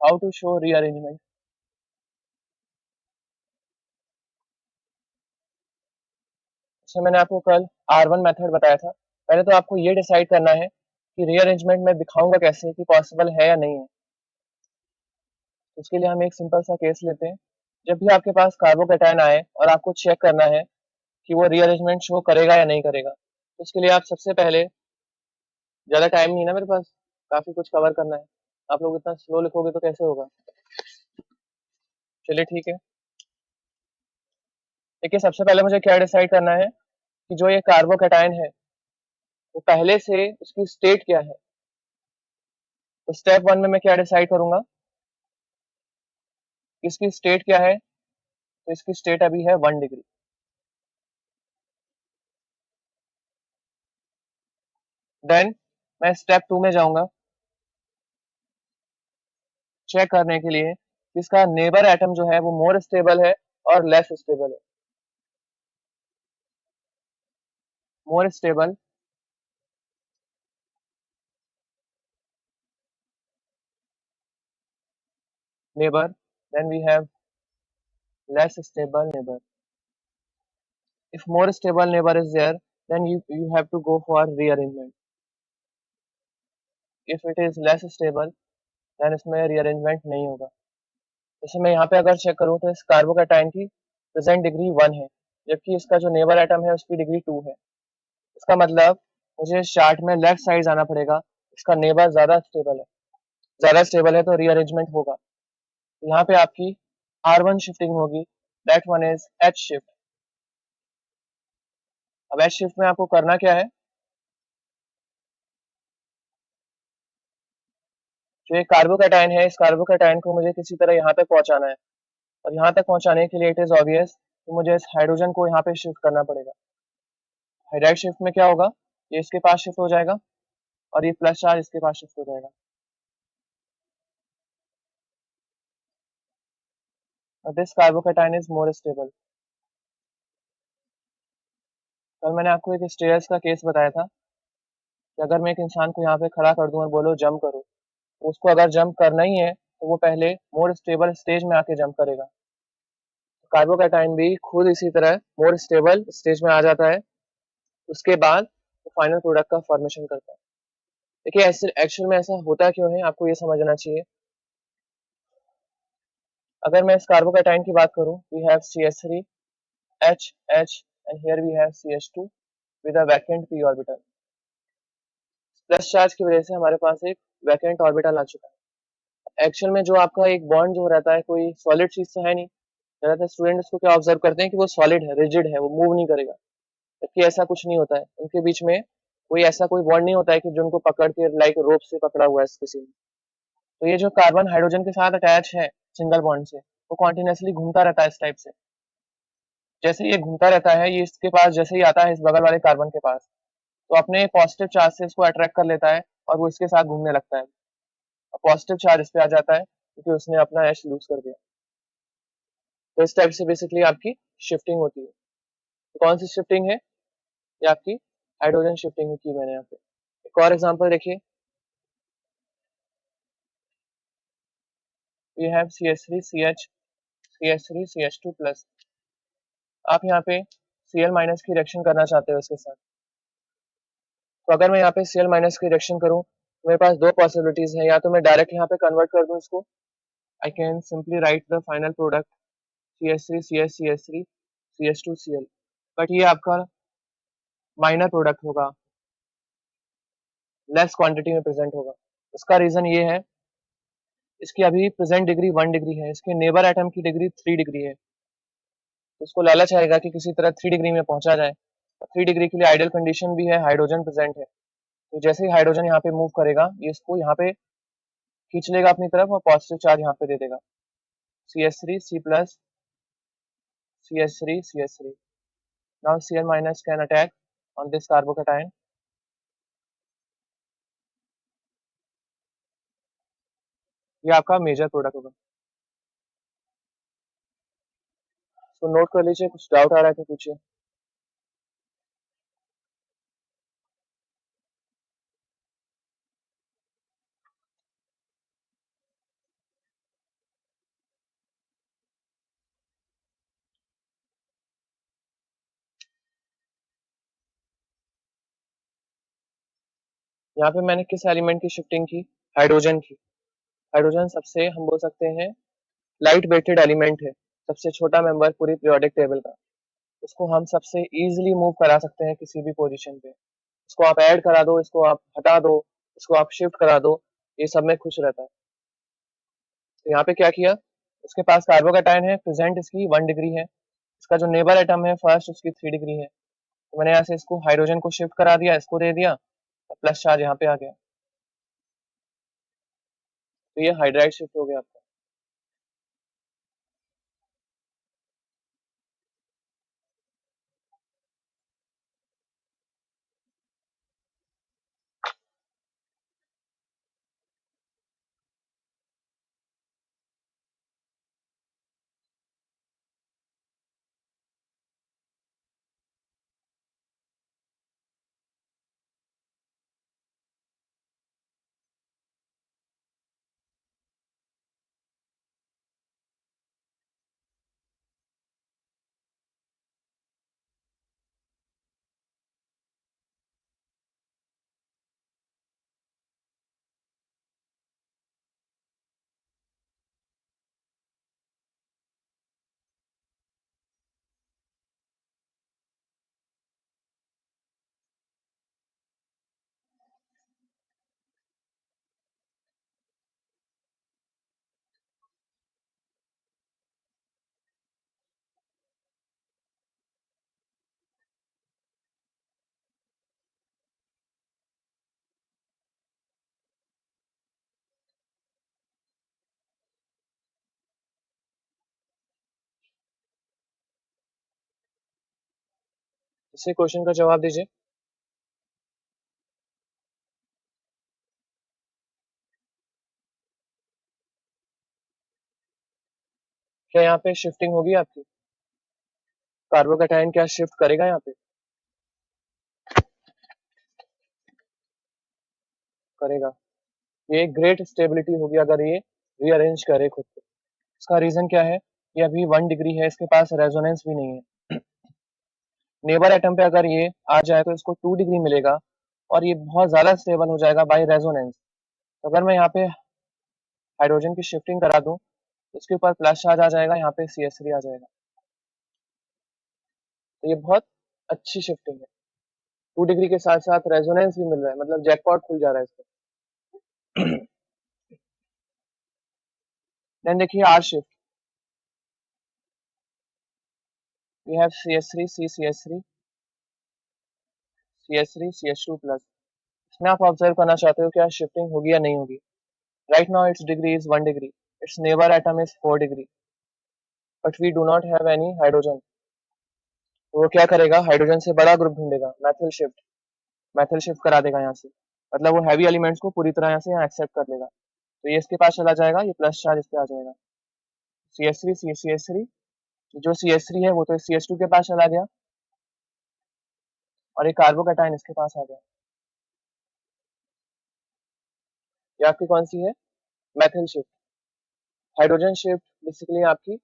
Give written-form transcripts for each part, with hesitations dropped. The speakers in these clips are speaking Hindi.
How to show rearrangement. जैसे मैंने आपको कल R1 मेथड बताया था, पहले तो आपको ये डिसाइड करना है कि रीअरेंजमेंट में दिखाऊंगा कैसे, कि पॉसिबल है या नहीं है। उसके लिए हम एक सिंपल सा केस लेते हैं। जब भी आपके पास कार्बोकेटायन आए और आपको चेक करना है कि वो रीअरेंजमेंट शो करेगा या नहीं करेगा, तो उसके लिए आप सबसे पहले, ज़्यादा टाइम नहीं है ना मेरे पास, काफ़ी कुछ कवर करना है। आप लोग इतना स्लो लिखोगे तो कैसे होगा। चलिए ठीक है। देखिए, सबसे पहले मुझे क्या डिसाइड करना है कि जो ये कार्बोकेटायन है वो पहले से उसकी स्टेट क्या है। तो स्टेप 1 में मैं क्या डिसाइड करूंगा, इसकी स्टेट क्या है। तो इसकी स्टेट अभी है 1 डिग्री। देन मैं स्टेप 2 में जाऊंगा चेक करने के लिए कि इसका नेबर एटम जो है वो मोर स्टेबल है और लेस स्टेबल है। More stable, neighbour, then we have less stable neighbour. If more stable neighbor is there, then you have to go for rearrangement. If it is less stable, then इसमें rearrangement नहीं होगा। जैसे मैं यहाँ पे अगर चेक करूँ तो इस कार्बोकेटाइन की प्रेजेंट डिग्री 1 है, जबकि इसका जो नेबर एटम है उसकी डिग्री 2 है। इसका मतलब मुझे इस चार्ट में लेफ्ट साइड जाना पड़ेगा। इसका नेबर ज़्यादा स्टेबल है तो रीअरेंजमेंट होगा। तो यहाँ पे आपकी R1 शिफ्टिंग होगी, that one is H shift. अब H शिफ्ट में आपको करना क्या है, जो ये कार्बोकेटाइन है, इस कार्बोकेटाइन को मुझे किसी तरह यहाँ तक पहुँचाना है। और यहाँ तक पहुँचाने के लिए इट इज़ ऑब्वियस कि मुझे इस हाइड्रोजन को यहाँ पे शिफ्ट करना पड़ेगा। हाइड्राइड शिफ्ट में क्या होगा, ये इसके पास शिफ्ट हो जाएगा और ये प्लस चार्ज इसके पास शिफ्ट हो जाएगा। This carbocation is more stable. कल मैंने आपको एक स्टेयर्स का केस बताया था कि अगर मैं एक इंसान को यहाँ पे खड़ा कर दूं और बोलो जंप करो, तो उसको अगर जंप करना ही है तो वो पहले मोर स्टेबल स्टेज में आके जंप करेगा। कार्बोकेटाइन भी खुद इसी तरह मोर स्टेबल स्टेज में आ जाता है, उसके बाद वो फाइनल प्रोडक्ट का फॉर्मेशन करता है। देखिए, ऐसे एक्चुअल में ऐसा होता क्यों है आपको ये समझना चाहिए। अगर मैं इस कार्बोकेटाइन की बात करूं, we have CH3 H H and here we have CH2 with a vacant p orbital। Plus charge की वजह से हमारे पास एक वैकेंट ऑर्बिटल आ चुका है। एक्चुअल में जो आपका एक बॉन्ड जो रहता है कोई सॉलिड चीज तो है नहीं। ज्यादातर स्टूडेंट इसको क्या ऑब्जर्व करते हैं कि वो सॉलिड है, रिजिड है, वो मूव नहीं करेगा, जबकि ऐसा कुछ नहीं होता है। उनके बीच में कोई ऐसा कोई बॉन्ड नहीं होता है कि जो उनको पकड़ के लाइक रोप से पकड़ा हुआ है किसी ने। तो ये जो कार्बन हाइड्रोजन के साथ अटैच है सिंगल बॉन्ड से, वो कॉन्टिन्यूसली घूमता रहता है इस टाइप से। जैसे ये घूमता रहता है, ये इसके पास जैसे ही आता है इस बगल वाले कार्बन के पास, तो अपने पॉजिटिव चार्ज से इसको अट्रैक्ट कर लेता है और वो इसके साथ घूमने लगता है। पॉजिटिव चार्ज इस पे आ जाता है क्योंकि उसने अपना एच लूज कर दिया। तो इस टाइप से बेसिकली आपकी शिफ्टिंग होती है। तो कौन सी शिफ्टिंग है, ये आपकी हाइड्रोजन शिफ्टिंग की मैंने यहाँ पे। एक और एग्जांपल देखिए, we have CH3 CH CH3 CH2 plus. आप यहाँ पे Cl माइनस की रिएक्शन करना चाहते हो इसके साथ। तो अगर मैं यहाँ पे Cl माइनस की रिएक्शन करूँ तो मेरे पास दो पॉसिबिलिटीज है, या तो मैं डायरेक्ट यहाँ पे कन्वर्ट कर दूँ इसको। I can simply write the final product CH3 CH CH3 CH2 Cl, but ये आपका माइनर प्रोडक्ट होगा, लेस क्वांटिटी में प्रेजेंट होगा। उसका रीजन ये है, इसकी अभी प्रेजेंट डिग्री 1 डिग्री है, इसके नेबर एटम की डिग्री 3 डिग्री है। तो उसको लालच आएगा कि किसी तरह 3 डिग्री में पहुंचा जाए। 3 डिग्री के लिए आइडियल कंडीशन भी है, हाइड्रोजन प्रेजेंट है। तो जैसे ही हाइड्रोजन यहाँ पे मूव करेगा, ये इसको यहाँ पे खींच लेगा अपनी तरफ और पॉजिटिव चार्ज यहाँ पे दे देगा। CH3 C plus CH3 CH3। Now Cl minus can attack on this carbocation. ये आपका मेजर प्रोडक्ट होगा। तो नोट कर लीजिए, कुछ डाउट आ रहा है तो पूछिए। यहाँ पे मैंने किस एलिमेंट की शिफ्टिंग की? हाइड्रोजन की। हाइड्रोजन सबसे हम बोल सकते हैं लाइट वेटेड एलिमेंट है, सबसे छोटा मेंबर पूरी पीरियोडिक टेबल का। उसको हम सबसे इजीली मूव करा सकते हैं किसी भी पोजीशन पे। इसको आप ऐड करा दो, इसको आप हटा दो, इसको आप शिफ्ट करा दो, ये सब में खुश रहता है। तो यहाँ पे क्या किया, उसके पास कार्बोकैटायन है, प्रेजेंट इसकी 1 डिग्री है, इसका जो नेबर एटम है फर्स्ट उसकी 3 डिग्री है। तो मैंने यहाँ से इसको हाइड्रोजन को शिफ्ट करा दिया, इसको दे दिया, प्लस चार्ज यहाँ पे आ गया, तो ये हाइड्राइड शिफ्ट हो गया आपका। इसी क्वेश्चन का जवाब दीजिए। क्या यहाँ पे शिफ्टिंग होगी आपकी? कार्बोकैटायन क्या शिफ्ट करेगा यहाँ पे? करेगा। ये ग्रेट स्टेबिलिटी होगी अगर ये रीअरेंज करे खुद को। इसका रीजन क्या है? ये अभी 1 डिग्री है, इसके पास रेजोनेंस भी नहीं है। नेबर एटम पे अगर ये आ जाए तो इसको 2 डिग्री मिलेगा और ये बहुत ज्यादा स्टेबल हो जाएगा बाय रेजोनेंस। तो अगर मैं यहाँ पे हाइड्रोजन की शिफ्टिंग करा दूं तो इसके ऊपर प्लस चार्ज आ जाएगा, यहाँ पे CH3 आ जाएगा। तो ये बहुत अच्छी शिफ्टिंग है। 2 डिग्री के साथ साथ रेजोनेंस भी मिल रहा है, मतलब जैकपॉट खुल जा रहा है इसको। देन देखिए R shift, we have CH3 CH3 CH3 CH2 plus. इसमें आप ऑब्जर्व करना चाहते हो क्या शिफ्टिंग होगी या नहीं होगी? Right now its degree is 1 degree, its neighbour atom is 4 degree, but we do not have any hydrogen. तो वो क्या करेगा, हाइड्रोजन से बड़ा ग्रुप ढूंढेगा, मैथिल शिफ्ट करा देगा यहाँ से। मतलब वो हैवी एलिमेंट्स को पूरी तरह यहाँ से यहाँ एक्सेप्ट कर लेगा। तो ये इसके पास चला जाएगा, ये प्लस चार्ज इस पे आ जाएगा। CH3 CH3, जो CH3 है वो तो CH2 के पास चला गया और ये कार्बोकैटायन इसके पास आ गया। ये आपकी कौन सी है? Maithil shift. Hydrogen shift basically आपकी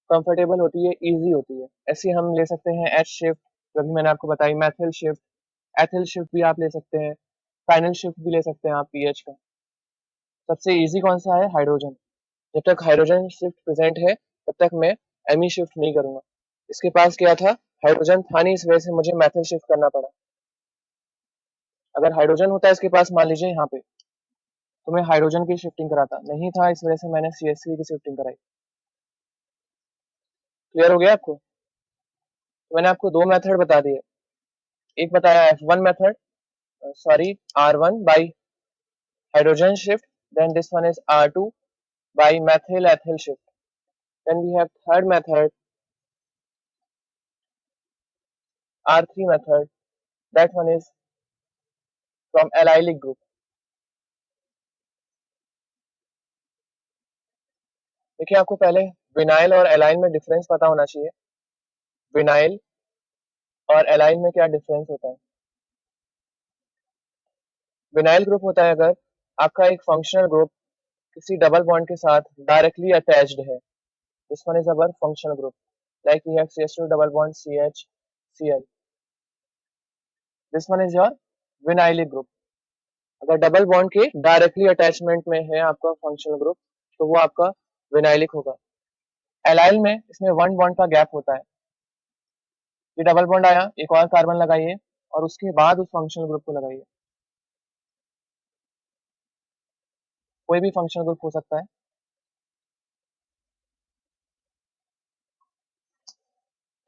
कंफर्टेबल होती है, इजी होती है। ऐसी हम ले सकते हैं H शिफ्ट, जो अभी मैंने आपको बताई, मैथिल शिफ्ट, एथिल शिफ्ट भी आप ले सकते हैं, फाइनल शिफ्ट भी ले सकते हैं आप पीएच का। सबसे इजी कौन सा है? हाइड्रोजन। जब तक हाइड्रोजन शिफ्ट प्रेजेंट है तब तक मैं एमी शिफ्ट नहीं करूंगा। इसके पास क्या था? हाइड्रोजन था नहीं, इस वजह से मुझे मैथिल शिफ्ट करना पड़ा। अगर हाइड्रोजन होता है इसके पास, मान लीजिए यहाँ पे, तो मैं हाइड्रोजन की शिफ्टिंग कराता, नहीं था इस वजह से मैंने CH3 की शिफ्टिंग कराई। क्लियर हो गया आपको? तो मैंने आपको दो मेथड बता दिए, एक बताया F1 method, sorry R1 by hydrogen shift, then this one is R2 by methyl ethyl shift. Then we have third method, R3 method, that one is from allylic group. देखिए आपको पहले विनाइल और एलाइन में डिफरेंस पता होना चाहिए। विनाइल और एलाइन में क्या डिफरेंस होता है? विनाइल ग्रुप होता है अगर आपका एक फंक्शनल ग्रुप किसी डबल बॉन्ड के साथ डायरेक्टली अटैच्ड है, this one is our functional group, like we have CH2 double bond CH Cl, this one is your vinylic group. अगर डबल बॉन्ड के डायरेक्टली अटैचमेंट में है आपका फंक्शनल ग्रुप तो वो आपका विनाइलिक होगा। एलाइल में इसमें वन बॉन्ड का गैप होता है। ये डबल बॉन्ड आया, एक और कार्बन लगाइए और उसके बाद उस फंक्शनल ग्रुप को लगाइए। कोई भी फंक्शनल ग्रुप हो सकता है।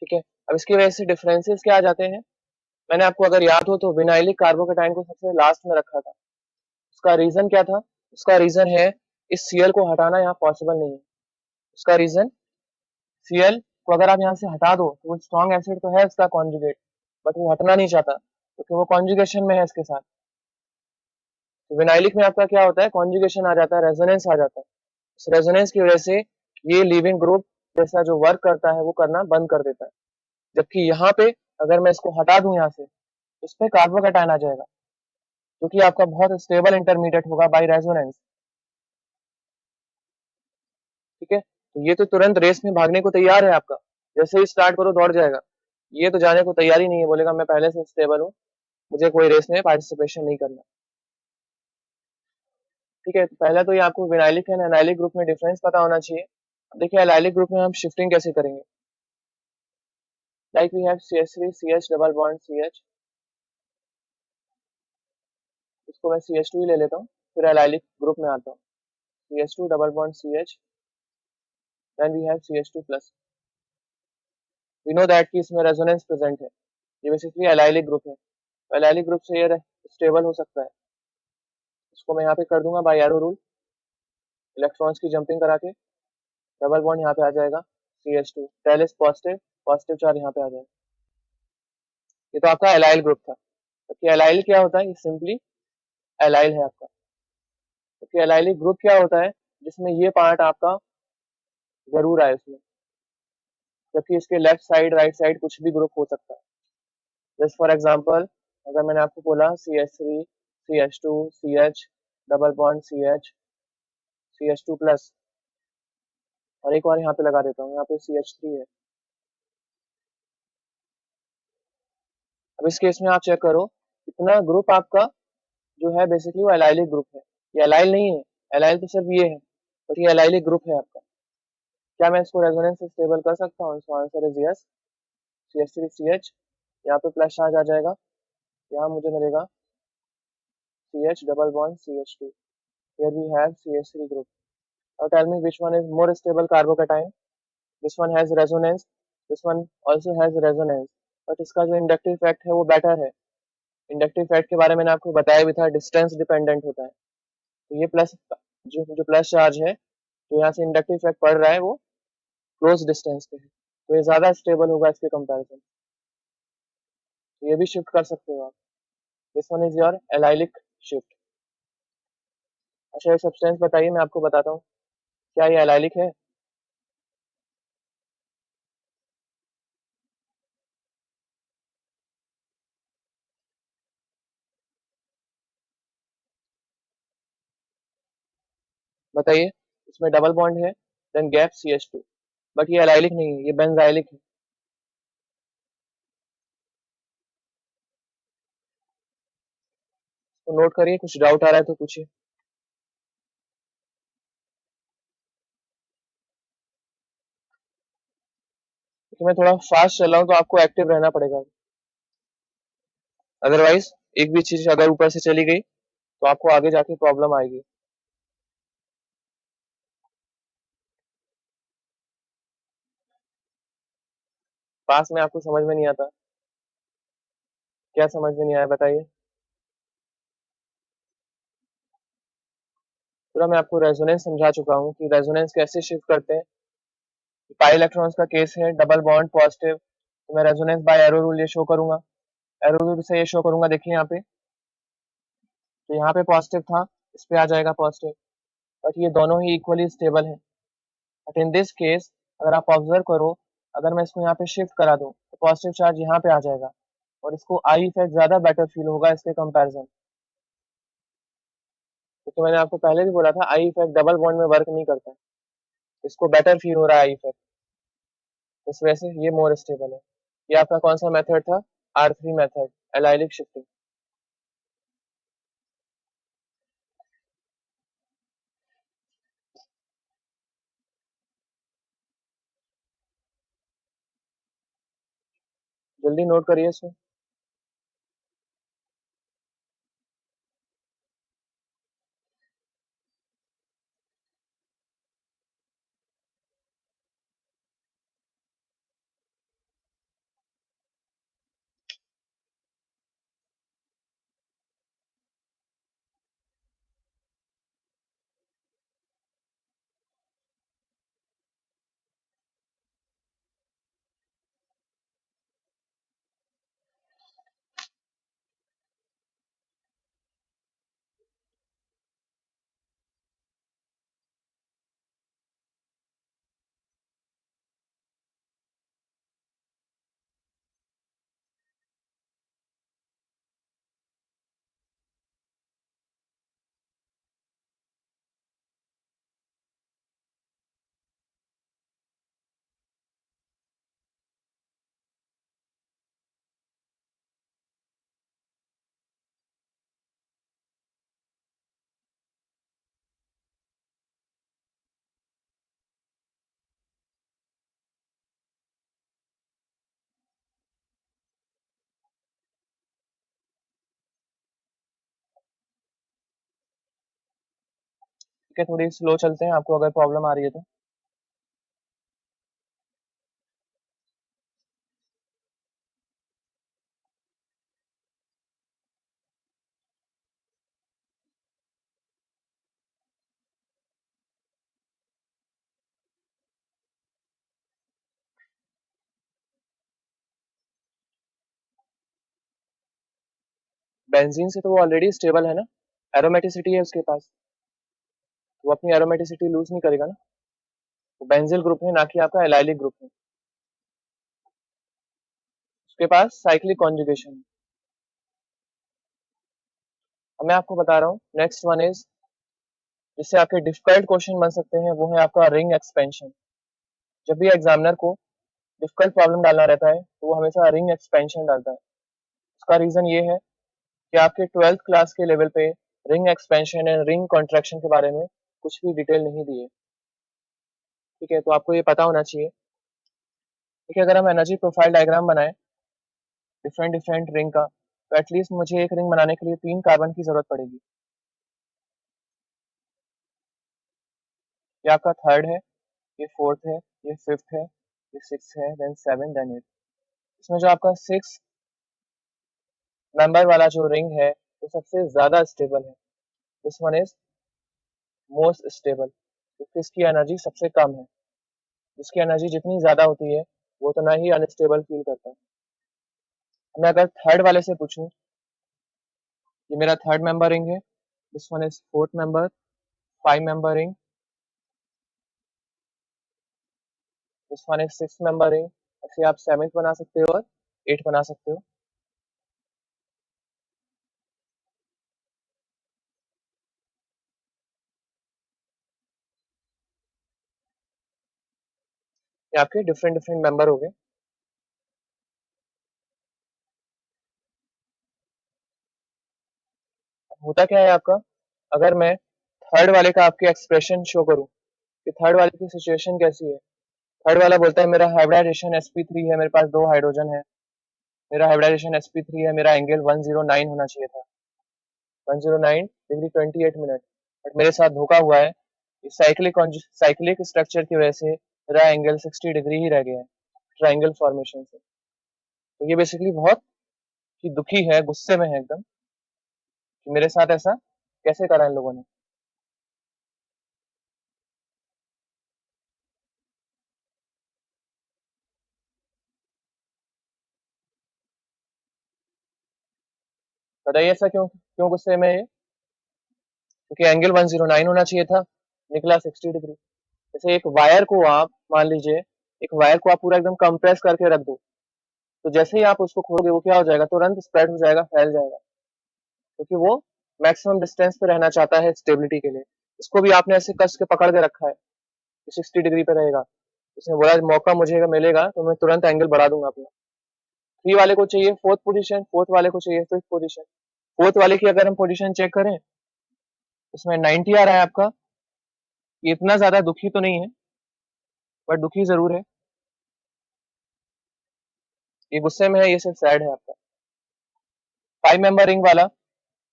ठीक है, अब इसकी वजह से डिफरेंसेस क्या आ जाते हैं। मैंने आपको अगर याद हो तो विनाइलिक कार्बोकेटाइन को सबसे लास्ट में रखा था। उसका रीजन क्या था? उसका रीजन है इस सीएल को हटाना यहाँ पॉसिबल नहीं है। उसका रीजन, सीएल को अगर आप यहाँ से हटा दो तो वो स्ट्रॉन्ग एसिड तो है उसका कॉन्जुगेट, बट वो हटना नहीं चाहता क्योंकि वो कॉन्जुगेशन में है इसके साथ। तो विनाइलिक में आपका क्या होता है, कॉन्जुगेशन आ जाता है, रेजोनेंस आ जाता है। इस रेजोनेंस की वजह से ये लिविंग ग्रुप जैसा जो वर्क करता है वो करना बंद कर देता है। जबकि यहाँ पे अगर मैं इसको हटा दूं यहाँ से तो इस पे कार्बोकेटाइन आ जाएगा जो कि आपका बहुत स्टेबल इंटरमीडिएट होगा बाय रेजोनेंस। ठीक है, तो ये तो तुरंत रेस में भागने को तैयार है आपका, जैसे ही स्टार्ट करो दौड़ जाएगा। ये तो जाने को तैयार ही नहीं है, बोलेगा मैं पहले से स्टेबल हूँ, मुझे कोई रेस में पार्टिसिपेशन नहीं करना। ठीक है, तो पहला तो ये आपको विनाइलिक एंड एनाइलिक ग्रुप में डिफरेंस पता होना चाहिए। अब देखिए एनाइलिक ग्रुप में हम शिफ्टिंग कैसे करेंगे। Like we have CH3 CH double bond CH, इसको मैं CH2 ही ले लेता हूँ, फिर एनाइलिक ग्रुप में आता हूँ। CH2 double bond CH, then we have CH2 plus. We know that कि इसमें रेजोनेंस प्रेजेंट है, ये बेसिकली एलाइलिक ग्रुप है। एलाइलिक ग्रुप से ये स्टेबल हो सकता है। इसको मैं यहाँ पे कर दूंगा बाय एरो रूल, इलेक्ट्रॉन्स की जंपिंग करा के डबल बॉन्ड यहाँ पे आ जाएगा CH2, Tellis positive, positive charge यहाँ पे आ जाएगा। ये तो आपका एलाइल ग्रुप था। तो एलाइल क्या होता है, ये सिंपली एलाइल है आपका। तो एलाइलिक ग्रुप क्या होता है, जिसमें ये पार्ट आपका जरूर आए उसमें, जबकि इसके लेफ्ट साइड राइट साइड कुछ भी ग्रुप हो सकता है। जस्ट फॉर एग्जांपल, अगर मैंने आपको बोला CH3 CH2 CH double bond CH CH2 plus, और एक और यहाँ पे लगा देता हूँ, यहाँ पे CH3 है। अब इस केस में आप चेक करो इतना ग्रुप आपका जो है बेसिकली वो एलाइलिक ग्रुप है। ये एलाइल नहीं है, एलाइल तो सिर्फ ये है, बट ये एलाइलिक ग्रुप है आपका। क्या मैं इसको रेजोनेंस से स्टेबल कर सकता हूँ? इसका answer is yes. CH3 CH, यहाँ पे प्लस चार्ज आ जाएगा, यहाँ मुझे मिलेगा CH double bond CH2। Here we have CH3 group. Now tell me which one is more stable carbocation. This one has resonance, this one also has resonance, but इसका जो इंडक्टिव इफेक्ट है वो बेटर है। इंडक्टिव इफेक्ट के बारे में मैंने आपको बताया भी था, डिस्टेंस डिपेंडेंट होता है। तो ये प्लस, जो प्लस चार्ज है जो यहाँ से इंडक्टिव इफेक्ट पड़ रहा है वो क्लोज डिस्टेंस पे है, तो ये ज्यादा स्टेबल होगा इसके कंपैरिजन। तो ये भी शिफ्ट कर सकते हो आप। This one is your allylic shift. अच्छा ये सब्सटेंस बताइए, मैं आपको बताता हूँ क्या ये एलाइलिक है। बताइए, इसमें डबल बॉन्ड है, देन गैप CH2, बट ये एलाइलिक नहीं है, ये बेंजाइलिक है। तो नोट करिए, कुछ डाउट आ रहा है तो पूछिए। तो मैं थोड़ा फास्ट चल रहा हूँ तो आपको एक्टिव रहना पड़ेगा, अदरवाइज एक भी चीज अगर ऊपर से चली गई तो आपको आगे जाके प्रॉब्लम आएगी। पास में आपको समझ में नहीं आता? क्या समझ में नहीं आया बताइए। पूरा मैं आपको रेजोनेंस समझा चुका हूँ कि रेजोनेंस कैसे शिफ्ट करते हैं। पाई इलेक्ट्रॉन्स का केस है, डबल बॉन्ड पॉजिटिव, तो मैं रेजोनेंस बाय एरो रूल ये शो करूंगा। एरो रूल से ये शो करूंगा, देखिए यहाँ पे, तो यहाँ पे पॉजिटिव था, इस पे आ जाएगा पॉजिटिव, बट ये दोनों ही इक्वली स्टेबल है। बट इन दिस केस अगर आप ऑब्जर्व करो, अगर मैं इसको यहाँ पे शिफ्ट करा दूं तो पॉजिटिव चार्ज यहाँ पे आ जाएगा और इसको आई इफेक्ट ज्यादा बेटर फील होगा इसके कंपैरिजन। क्योंकि मैंने आपको पहले भी बोला था आई इफेक्ट डबल बॉन्ड में वर्क नहीं करता है, इसको बेटर फील हो रहा है आई इफेक्ट, इस वजह से ये मोर स्टेबल है। ये आपका कौन सा मेथड था? R3 method, allylic shifting. जल्दी नोट करिए इसको। ठीक है, थोड़ी स्लो चलते हैं, आपको अगर प्रॉब्लम आ रही है तो। बेंजीन से तो वो ऑलरेडी स्टेबल है ना, एरोमेटिसिटी है उसके पास, वो अपनी एरोमेटिसिटी लूज नहीं करेगा ना। वो बेंजिल ग्रुप है, ना कि आपका एलाइलिक ग्रुप है। उसके पास साइक्लिक कॉन्जुगेशन है। अब मैं आपको बता रहा हूँ, नेक्स्ट वन इज, जिससे आपके डिफिकल्ट क्वेश्चन बन सकते हैं, वो है आपका रिंग एक्सपेंशन। जब भी एग्जामिनर को डिफिकल्ट प्रॉब्लम डालना रहता है तो वो हमेशा रिंग एक्सपेंशन डालता है। उसका रीजन ये है कि आपके 12th क्लास के लेवल पे ring expansion and ring contraction के बारे में कुछ भी डिटेल नहीं दिए। ठीक है, तो आपको ये पता होना चाहिए। ठीक है, अगर हम एनर्जी प्रोफाइल डायग्राम बनाए डिफरेंट डिफरेंट रिंग का, तो एटलीस्ट मुझे एक रिंग बनाने के लिए 3 कार्बन की जरूरत पड़ेगी। ये आपका थर्ड है, ये फोर्थ है, ये फिफ्थ है, ये सिक्स है, देन सेवन, देन एट। इसमें जो आपका 6 मेंबर वाला जो रिंग है वो सबसे ज्यादा स्टेबल है। This one is most stable, क्योंकि इसकी एनर्जी सबसे कम है। जिसकी एनर्जी जितनी ज्यादा होती है वो उतना ही अनस्टेबल फील करता है। मैं अगर थर्ड वाले से पूछूं, ये मेरा थर्ड मेंबर रिंग है, this one is fourth member, 5 member ring, this one is 6 member ring. ऐसे आप सेवेंथ बना सकते हो और एट बना सकते हो। ये आपके डिफरेंट डिफरेंट मेंबर हो गए। होता क्या है आपका, अगर मैं थर्ड वाले का आपके एक्सप्रेशन शो करूं कि थर्ड वाले की सिचुएशन कैसी है। थर्ड वाला बोलता है मेरा हाइब्रिडाइजेशन sp3 है, मेरे पास 2 हाइड्रोजन है, मेरा हाइब्रिडाइजेशन sp3 है, मेरा एंगल 109 होना चाहिए था, 109 डिग्री 28 मिनट। बट मेरे साथ धोखा हुआ है, इस साइक्लिक स्ट्रक्चर की वजह से मेरा एंगल 60 डिग्री ही रह गया है ट्राइंगल फॉर्मेशन से। तो ये बेसिकली बहुत ही दुखी है, गुस्से में है एकदम, कि मेरे साथ ऐसा कैसे करा इन लोगों ने। बताइए ऐसा क्यों क्यों गुस्से में है ये? क्योंकि एंगल 109 होना चाहिए था, निकला 60 डिग्री। जैसे एक वायर को आप मान लीजिए, एक वायर को आप पूरा एकदम कंप्रेस करके रख दो, तो जैसे ही आप उसको खोलोगे वो क्या हो जाएगा, तुरंत स्प्रेड हो जाएगा, फैल जाएगा, क्योंकि वो मैक्सिमम डिस्टेंस पे रहना चाहता है स्टेबिलिटी के लिए। इसको भी आपने ऐसे कस के पकड़ के रखा है कि 60 डिग्री पे रहेगा। उसने बोला मौका मुझे मिलेगा तो मैं तुरंत एंगल बढ़ा दूंगा अपना। थ्री वाले को चाहिए फोर्थ पोजीशन, फोर्थ वाले को चाहिए फिफ्थ पोजीशन। फोर्थ वाले की अगर हम पोजीशन चेक करें, इसमें 90 आ रहा है आपका। ये इतना ज्यादा दुखी तो नहीं है, बट दुखी जरूर है। ये गुस्से में है, ये सिर्फ सैड है आपका। 5 मेंबर रिंग वाला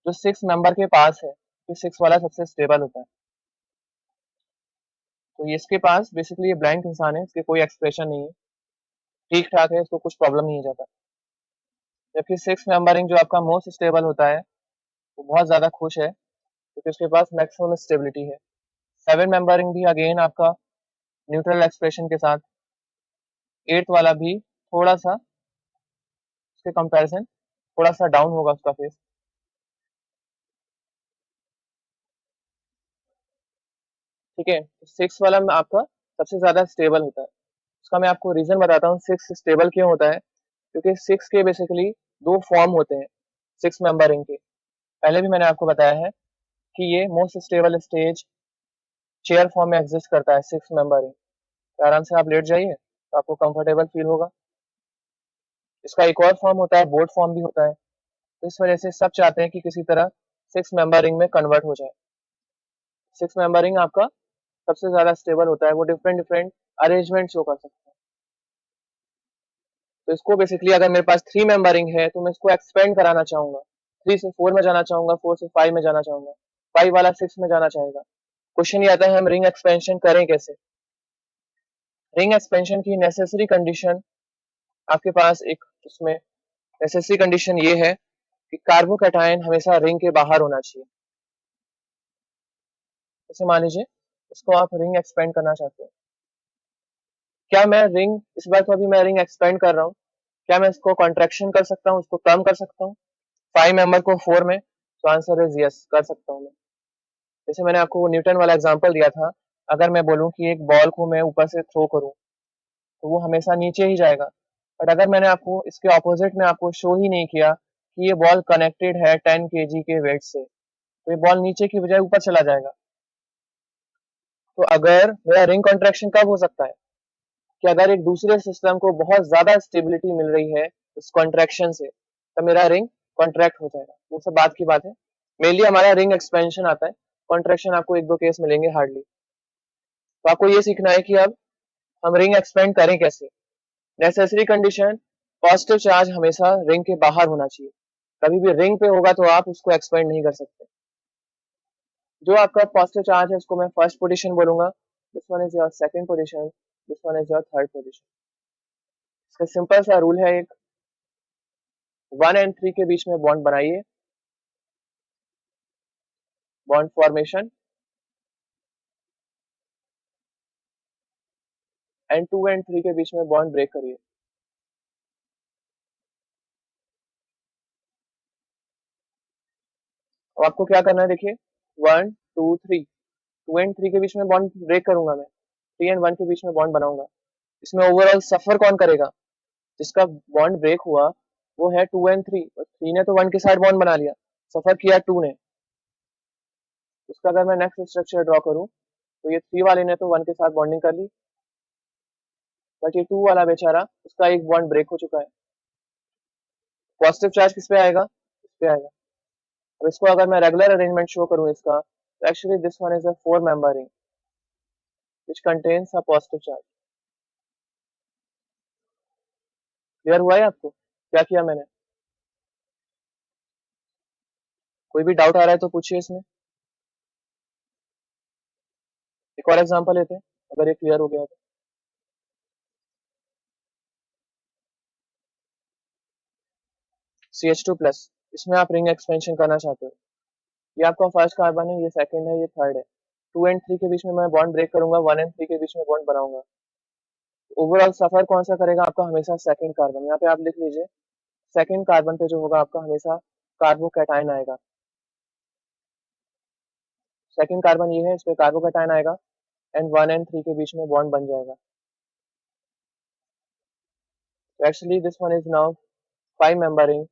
जो 6 मेंबर के पास है, तो 6 वाला सबसे स्टेबल होता है। तो ये इसके पास बेसिकली ये ब्लैंक इंसान है, इसके कोई एक्सप्रेशन नहीं है, ठीक ठाक है, इसको कुछ प्रॉब्लम नहीं जाता। जबकि 6 मेंबरिंग जो आपका मोस्ट स्टेबल होता है, वो बहुत ज्यादा खुश है क्योंकि उसके पास मैक्सिमम स्टेबिलिटी है। 7 मेंबरिंग भी अगेन आपका न्यूट्रल एक्सप्रेशन के साथ। 8 वाला भी थोड़ा सा उसके कंपैरिजन थोड़ा सा डाउन होगा उसका फेस। ठीक है, तो 6 वाला में आपका सबसे ज्यादा स्टेबल होता है। उसका मैं आपको रीजन बताता हूँ 6 स्टेबल क्यों होता है। क्योंकि 6 के बेसिकली दो फॉर्म होते हैं 6 मेंबर रिंग के। पहले भी मैंने आपको बताया है कि ये most stable stage chair form में एग्जिस्ट करता है 6 मेंबर रिंग। तो आराम से आप लेट जाइए तो आपको कंफर्टेबल फील होगा। इसका एक और फॉर्म होता है, बोर्ड फॉर्म भी होता है। तो इस वजह से सब चाहते हैं कि किसी तरह 6 मेंबर रिंग में कन्वर्ट हो जाए। 6 मेंबर रिंग आपका सबसे ज्यादा स्टेबल होता है, वो डिफरेंट डिफरेंट अरेंजमेंट शो कर सकता है। तो इसको बेसिकली अगर मेरे पास 3 मेंबरिंग है तो मैं इसको एक्सपेंड कराना चाहूंगा, 3 से 4 में जाना चाहूंगा, 4 से 5 में जाना चाहूंगा, 5 वाला 6 में जाना चाहेगा। क्वेश्चन ये आता है हम रिंग एक्सपेंशन करें कैसे। रिंग एक्सपेंशन की नेसेसरी कंडीशन आपके पास एक उसमें नेसेसरी कंडीशन ये है कि कार्बोकैटायन हमेशा रिंग के बाहर होना चाहिए। जैसे मान लीजिए इसको आप रिंग एक्सपेंड करना चाहते हैं, क्या मैं रिंग इस बार तो अभी मैं रिंग एक्सपेंड कर रहा हूँ, क्या मैं इसको कॉन्ट्रेक्शन कर सकता हूँ, इसको कम कर सकता हूँ 5 मेंबर को 4 में। तो आंसर इज यस, कर सकता हूँ मैं। जैसे मैंने आपको वो न्यूटन वाला एग्जांपल दिया था, अगर मैं बोलूं कि एक बॉल को मैं ऊपर से थ्रो करूं तो वो हमेशा नीचे ही जाएगा। बट अगर मैंने आपको इसके ऑपोजिट में आपको शो ही नहीं किया कि ये बॉल कनेक्टेड है 10 केजी के वेट से, तो ये बॉल नीचे की बजाय ऊपर चला जाएगा। तो अगर मेरा रिंग कॉन्ट्रैक्शन कब हो सकता है कि अगर एक दूसरे सिस्टम को बहुत ज्यादा स्टेबिलिटी मिल रही है उस कॉन्ट्रैक्शन से, तो मेरा रिंग कॉन्ट्रैक्ट हो जाएगा। वो सब बात की बात है, मेनली हमारा रिंग एक्सपेंशन आता है, कॉन्ट्रैक्शन आपको एक दो केस मिलेंगे हार्डली। तो आपको ये सीखना है कि अब हम रिंग एक्सपेंड करें कैसे। नेसेसरी कंडीशन, पॉजिटिव चार्ज हमेशा रिंग के बाहर होना चाहिए, कभी भी रिंग पे होगा तो आप उसको एक्सपेंड नहीं कर सकते। जो आपका पॉजिटिव चार्ज है उसको मैं फर्स्ट पोजीशन बोलूंगा, this one is your second position, this one is your third position. इसका सिंपल सा रूल है, एक 1 एंड 3 के बीच में बॉन्ड बनाइए, बॉन्ड फॉर्मेशन, एंड 2 एंड 3 के बीच में बॉन्ड ब्रेक करिए। अब आपको क्या करना है, देखिए 1 2 3, 2 एंड 3 के बीच में बॉन्ड ब्रेक करूंगा मैं, 3 एंड 1 के बीच में बॉन्ड बनाऊंगा। इसमें ओवरऑल सफर कौन करेगा, जिसका बॉन्ड ब्रेक हुआ वो है 2 एंड 3, और 3 ने तो 1 के साथ बॉन्ड बना लिया, सफर किया 2 ने। इसका अगर मैं नेक्स्ट स्ट्रक्चर ड्रॉ करूं तो ये 3 वाले ने तो 1 के साथ बॉन्डिंग कर ली, बट ये 2 वाला बेचारा उसका एक बॉन्ड ब्रेक हो चुका है। पॉजिटिव चार्ज किस पे आएगा, इस पे आएगा। अब इसको अगर मैं रेगुलर अरेंजमेंट शो करूं इसका, तो actually this one is a 4 member ring which contains a positive charge. Clear हुआ है आपको क्या किया मैंने? कोई भी डाउट आ रहा है तो पूछिए इसमें। एक और एग्जांपल लेते हैं अगर ये क्लियर हो गया तो। CH2+, इसमें आप रिंग एक्सपेंशन करना चाहते हो। ये आपका फर्स्ट कार्बन है, ये सेकंड है, ये थर्ड है। 2 एंड 3 के बीच में मैं बॉन्ड ब्रेक करूंगा, 1 एंड 3 के बीच में बॉन्ड बनाऊंगा। ओवरऑल सफर कौन सा करेगा आपका, हमेशा सेकंड कार्बन। यहाँ पे आप लिख लीजिए, सेकंड कार्बन पे जो होगा आपका हमेशा कार्बोकैटायन आएगा। सेकंड कार्बन ये है, इस पे कार्बोकैटायन आएगा एंड 1 एंड 3 के बीच में बॉन्ड बन जाएगा। Actually this one is now 5 member ring